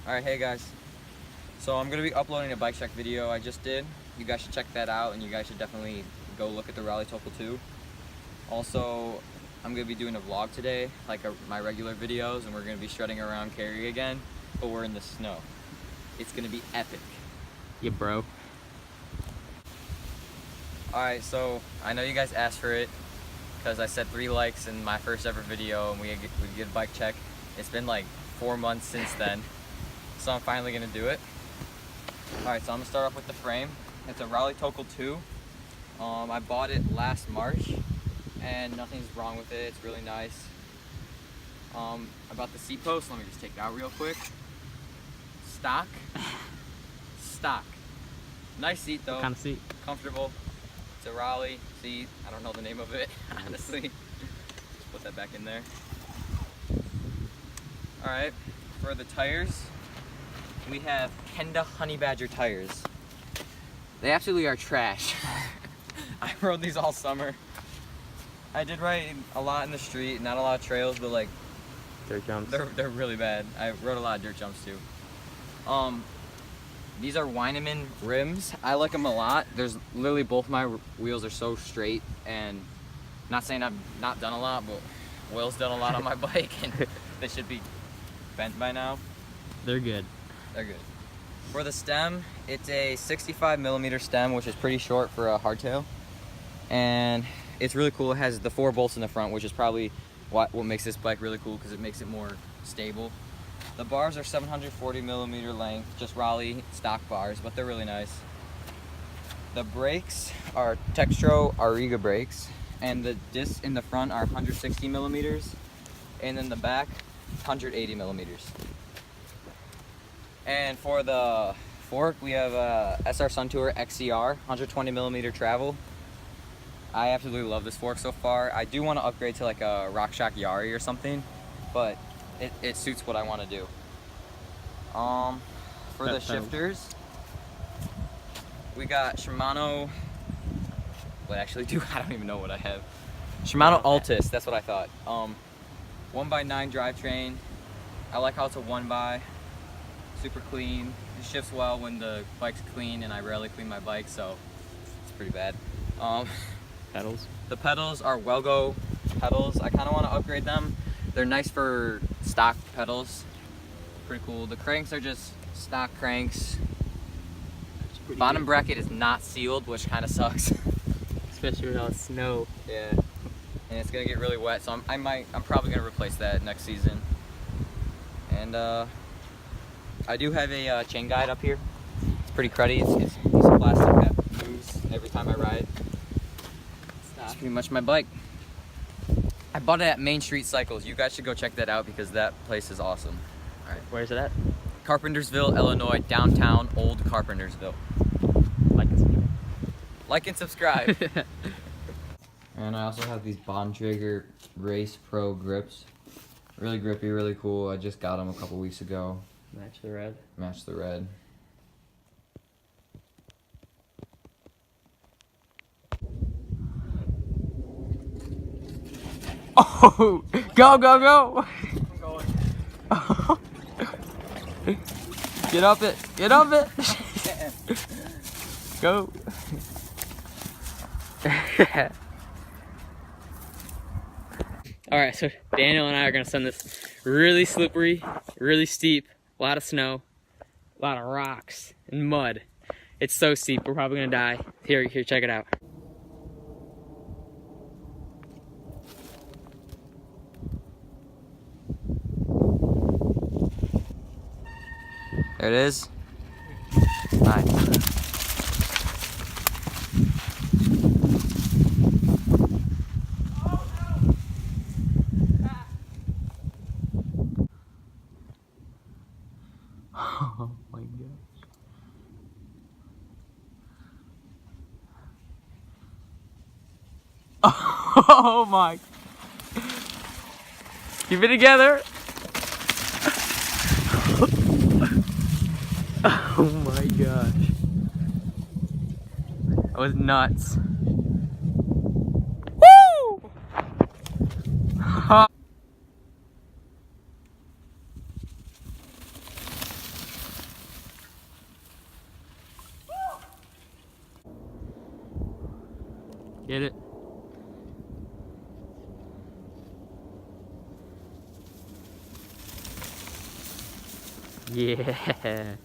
Alright, hey guys. So I'm going to be uploading a bike check video I just did. You guys should check that out, and you guys should definitely go look at the Raleigh Tokul 2. Also, I'm going to be doing a vlog today, like my regular videos, and we're going to be shredding around Cary again, but we're in the snow. It's going to be epic. Yeah, bro. Alright, so I know you guys asked for it, because I said 3 likes in my first ever video, and we get a bike check. It's been like 4 months since then, so I'm finally going to do it. Alright, so I'm going to start off with the frame. It's a Raleigh Tokul 2. I bought it last March, and nothing's wrong with it. It's really nice. About the seat post, let me just take it out real quick. Stock. Stock. Nice seat though. What kind of seat? Comfortable. It's a Raleigh seat. I don't know the name of it, honestly. Just put that back in there. Alright, for the tires, we have Kenda Honey Badger tires. They absolutely are trash. I rode these all summer. I did ride a lot in the street, not a lot of trails, but like Dirt jumps. they're really bad. I rode a lot of dirt jumps too. These are Weineman rims. I like them a lot. There's literally both my wheels are so straight, and not saying I've not done a lot, but Will's done a lot on my bike, and they should be bent by now. They're good. They're good. For the stem, it's a 65mm stem, which is pretty short for a hardtail, and it's really cool. It has the 4 bolts in the front, which is probably what makes this bike really cool, because it makes it more stable. The bars are 740mm length, just Raleigh stock bars, but they're really nice. The brakes are Textro Auriga brakes, and the discs in the front are 160mm, and in the back, 180mm. And for the fork, we have a SR Suntour XCR 120mm travel. I absolutely love this fork so far. I do want to upgrade to like a RockShox Yari or something, but it suits what I want to do. For the shifters, we got Shimano. What I actually do? I don't even know what I have. Shimano Altus. That's what I thought. 1x9 drivetrain. I like how it's a 1x. Super clean. It shifts well when the bike's clean, and I rarely clean my bike, so it's pretty bad. Pedals. The pedals are Welgo pedals. I kind of want to upgrade them. They're nice for stock pedals. Pretty cool. The cranks are just stock cranks. Bottom bracket is not sealed, which kind of sucks. Especially with all the snow. Yeah. And it's gonna get really wet, so I'm probably gonna replace that next season. And I do have a chain guide up here. It's pretty cruddy. It's a piece of plastic that moves every time I ride. That's pretty much my bike. I bought it at Main Street Cycles. You guys should go check that out, because that place is awesome. All right. Where's it at? Carpentersville, Illinois, downtown Old Carpentersville. Like and subscribe. And I also have these Bontrager Race Pro grips. Really grippy, really cool. I just got them a couple weeks ago. Match the red. Match the red. Oh! Go, go, go! I'm going. Get up it! Get up it! Go! Alright, so Daniel and I are gonna send this really slippery, really steep, a lot of snow, a lot of rocks and mud. It's so steep, we're probably gonna die. Here, check it out. There it is. Nice. Oh my gosh. Oh my. Keep it together. Oh my gosh. That was nuts. Woo! Get it? Yeah.